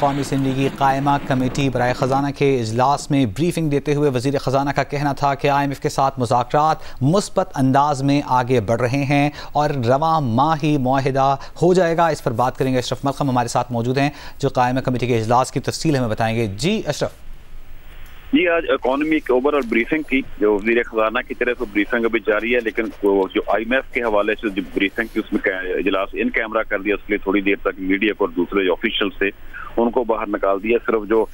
قومی اسمبلی کی قائمہ کمیٹی برائے خزانہ کے اجلاس میں بریفنگ دیتے ہوئے وزیر خزانہ کا کہنا تھا کہ IMF کے ساتھ مذاکرات مثبت انداز میں آگے بڑھ رہے ہیں اور رواں ماہ ہی معاہدہ ہو جائے گا۔ اس پر بات کریں گے۔ اشرف ملخم ہمارے ساتھ موجود ہیں جو قائمہ کمیٹی کے اجلاس کی تفصیل ہمیں بتائیں گے۔ جی اشرف۔ جی، آج اکانومی کے اوور آل بریفنگ تھی جو وزیر خزانہ کی طرف سے بریفنگ ابھی جاری ہے، لیکن جو IMF کے حوالے سے جو بریفنگ تھی اس میں اجلاس ان کیمرہ کر دیا، اس لیے تھوڑی دیر تک میڈیا کو اور دوسرے جو آفیشیل سے ان کو باہر نکال دیا۔ صرف جو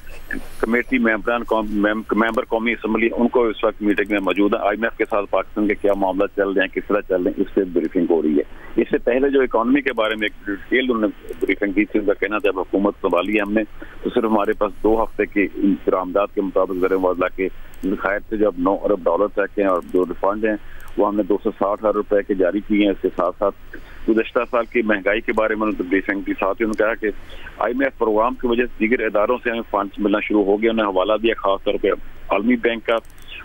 کمیٹی ممبر قومی اسمبلی ان کو اس وقت میٹنگ میں موجود ہے۔ IMF کے ساتھ پاکستان کے کیا معاملات چل رہے ہیں، کس طرح چل رہے ہیں، اس سے بریفنگ ہو رہی ہے۔ اس سے پہلے جو اکانومی کے بارے میں ایک ڈیٹیل انہوں نے بریفنگ دی تھی، ان کا کہنا تھا حکومت سنبھالی ہے ہم نے تو صرف ہمارے پاس 2 ہفتے کے درآمدات کے مطابق زر معاوضہ کے ذخائر سے جو اب $9 ارب طے ہیں اور جو ریفنڈ ہیں وہ ہم نے 260 ارب روپے کے جاری کیے ہیں۔ اس کے ساتھ ساتھ گزشتہ سال کی مہنگائی کے بارے میں بریفنگ کی، ساتھ ہی انہوں نے کہا کہ IMF پروگرام کی وجہ سے دیگر اداروں سے ہمیں فنڈز ملنا شروع ہو گیا۔ انہیں حوالہ دیا خاص طور پہ عالمی بینک کا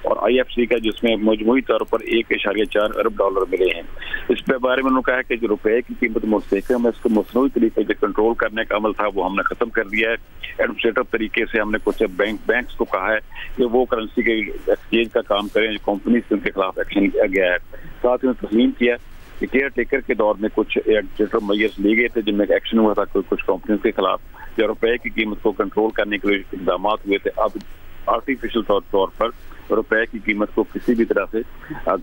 اور IFC کا، جس میں مجموعی طور پر $1.4 ارب ملے ہیں۔ اس پہ بارے میں انہوں نے کہا کہ جو روپے کی قیمت مستحکم ہے، اس کو مصنوعی طریقے سے کنٹرول کرنے کا عمل تھا وہ ہم نے ختم کر دیا ہے۔ ایڈمنسٹریٹو طریقے سے ہم نے کچھ بینکس کو کہا ہے کہ وہ کرنسی کے ایکسچینج کا کام کریں جو کمپنیز ان کے خلاف ایکشن لیا گیا ہے۔ ساتھ ہی انہوں نے تسلیم کیا کہ کیئر ٹیکر کے دور میں کچھ ایڈمنسٹریٹو میئرز لیے گئے تھے جن میں ایکشن ہوا تھا کچھ کمپنیز کے خلاف، جو روپے کی قیمت کو کنٹرول کرنے کے لیے اقدامات ہوئے تھے۔ اب آرٹیفیشل طور پر روپے کی قیمت کو کسی بھی طرح سے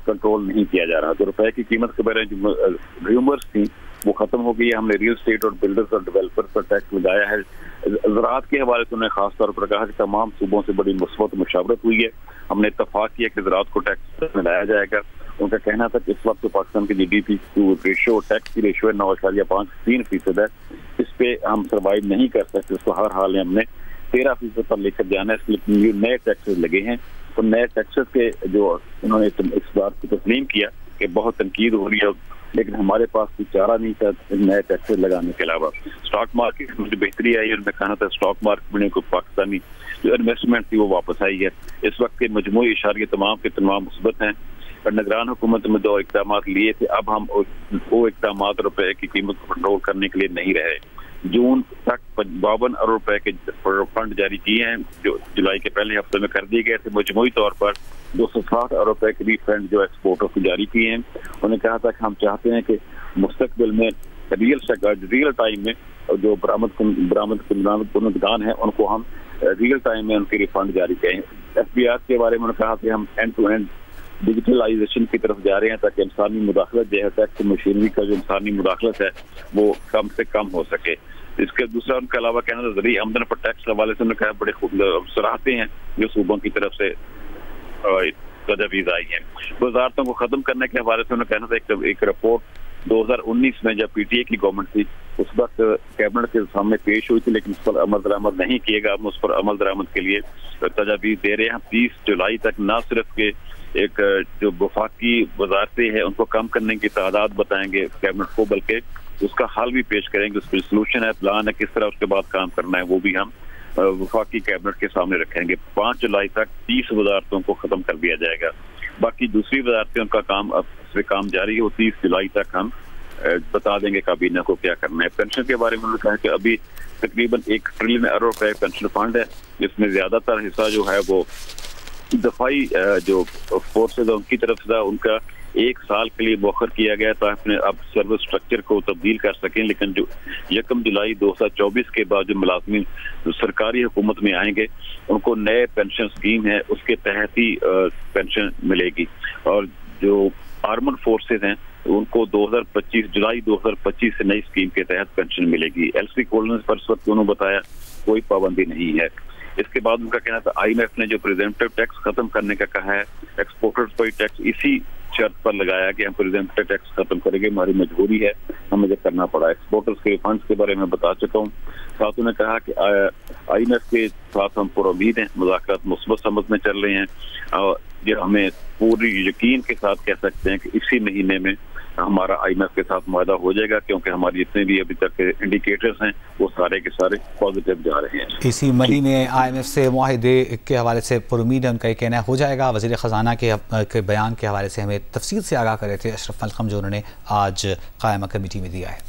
کنٹرول نہیں کیا جا رہا۔ تو روپے کی قیمت کے بارے میں جو ریومرز تھیں وہ ختم ہو گئی ہے۔ ہم نے ریئل اسٹیٹ اور بلڈرز اور ڈیولپرز پر ٹیکس لگایا ہے۔ زراعت کے حوالے سے انہوں نے خاص طور پر کہا کہ تمام صوبوں سے بڑی مثبت مشاورت ہوئی ہے۔ ہم نے اتفاق کیا کہ زراعت کو ٹیکس میں لایا جائے گا۔ ان کا کہنا تھا کہ اس وقت پاکستان کی GDP ریشو، ٹیکس کی ریشو ہے 9.53% ہے۔ اس پہ ہم سروائیو نہیں کر سکتے، اس کو ہر حال میں ہم نے 13% پر لے کر جانا ہے۔ اس لیے نئے ٹیکسز لگے ہیں، تو نئے ٹیکسز کے جو انہوں نے اس بات کو تسلیم کیا کہ بہت تنقید ہو رہی ہے لیکن ہمارے پاس کوئی چارہ نہیں تھا نئے ٹیکسز لگانے کے علاوہ۔ اسٹاک مارکیٹ میں جو بہتری آئی ہے، ان میں کہنا تھا اسٹاک مارکیٹ میں کوئی پاکستانی جو انویسٹمنٹ تھی وہ واپس آئی ہے۔ اس وقت کے مجموعی اشاریہ تمام کے تمام مثبت ہیں۔ اور نگران حکومت میں 2 اقدامات لیے تھے، اب ہم وہ اقدامات روپے کی قیمت کو کنٹرول کرنے کے لیے نہیں رہے۔ جون تک 52 ارب روپے کے فنڈ جاری کیے ہیں جو جولائی کے پہلے ہفتے میں کر دیے گئے تھے۔ مجموعی طور پر 260 ارب روپے کے ریفنڈ جو ایکسپورٹر کو جاری کیے ہیں۔ انہوں نے کہا تھا کہ ہم چاہتے ہیں کہ مستقبل میں ریئل ٹائم میں جو برآمد کنندگان ہیں ان کو ہم ریئل ٹائم میں ان کے ریفنڈ جاری کریں۔ FBR کے بارے میں انہوں نے کہا کہ ہم اینڈ ٹو اینڈ ڈیجیٹلائزیشن کی طرف جا رہے ہیں تاکہ انسانی مداخلت جو ہے ٹیکس مشینری کا جو انسانی مداخلت ہے وہ کم سے کم ہو سکے۔ اس کے دوسرا ان کے علاوہ کہنا تھا ذریعہ آمدن پر ٹیکس کے حوالے سے انہوں نے کہا بڑے خوب سراہتے ہیں جو صوبوں کی طرف سے تجاویز آئی ہیں۔ وزارتوں کو ختم کرنے کے حوالے سے انہوں نے کہنا تھا ایک رپورٹ 2019 میں جب PTA کی گورنمنٹ تھی اس وقت کیبنٹ کے سامنے پیش ہوئی تھی لیکن اس پر عمل درآمد نہیں کیے گا۔ ہم اس پر عمل درآمد کے لیے تجاویز دے رہے ہیں۔ 30 جولائی تک نہ صرف کہ ایک جو وفاقی وزارتیں ہیں ان کو کم کرنے کی تعداد بتائیں گے کیبنٹ کو، بلکہ اس کا حل بھی پیش کریں گے، اس پہ سلوشن ہے، پلان ہے، کس طرح اس کے بعد کام کرنا ہے وہ بھی ہم وفاقی کیبنٹ کے سامنے رکھیں گے۔ 5 جولائی تک 30 وزارتوں کو ختم کر دیا جائے گا۔ باقی دوسری وزارتیں ان کا کام اب سے کام جاری ہے، وہ 30 جولائی تک ہم بتا دیں گے کابینہ کو کیا کرنا ہے۔ پینشن کے بارے میں انہوں نے کہا کہ ابھی تقریباً 1 ٹریلین ارب روپے پینشن فنڈ ہے جس میں زیادہ تر حصہ جو ہے وہ دفاعی جو فورسز ہیں ان کی طرف سے ان کا 1 سال کے لیے مؤخر کیا گیا تاکہ اب سروس اسٹرکچر کو تبدیل کر سکیں، لیکن جو 1 جولائی 2024 کے بعد جو ملازمین سرکاری حکومت میں آئیں گے ان کو نئے پینشن اسکیم ہے اس کے تحت ہی پینشن ملے گی، اور جو آرمڈ فورسز ہیں ان کو جولائی 2025 سے نئی اسکیم کے تحت پینشن ملے گی۔ LC کولنز پر اس وقت انہوں نے بتایا کوئی پابندی نہیں ہے۔ اس کے بعد ان کا کہنا تھا IMF نے جو پریزمپٹیو ٹیکس ختم کرنے کا کہا ہے، ایکسپورٹرز پر ٹیکس اسی شرط پر لگایا کہ ہم پریزمپٹیو ٹیکس ختم کریں گے، ہماری مجبوری ہے، ہمیں یہ کرنا پڑا۔ ایکسپورٹرز کے فنڈز کے بارے میں بتا چکا ہوں۔ ساتھ انہوں نے کہا کہ IMF کے ساتھ ہم پر امید ہیں، مذاکرات مثبت سمت میں چل رہے ہیں اور یہ ہمیں پوری یقین کے ساتھ کہہ سکتے ہیں کہ اسی مہینے میں ہمارا IMF کے ساتھ معاہدہ ہو جائے گا کیونکہ ہماری جتنے بھی ابھی تک کے انڈیکیٹرز ہیں وہ سارے کے سارے پازیٹیو جا رہے ہیں۔ اسی مہینے IMF سے معاہدے کے حوالے سے پر امید ہے، ان کا یہ کہنا ہو جائے گا۔ وزیر خزانہ کے بیان کے حوالے سے ہمیں تفصیل سے آگاہ کر رہے تھے اشرف ملخم جو انہوں نے آج قائمہ کمیٹی میں دیا ہے۔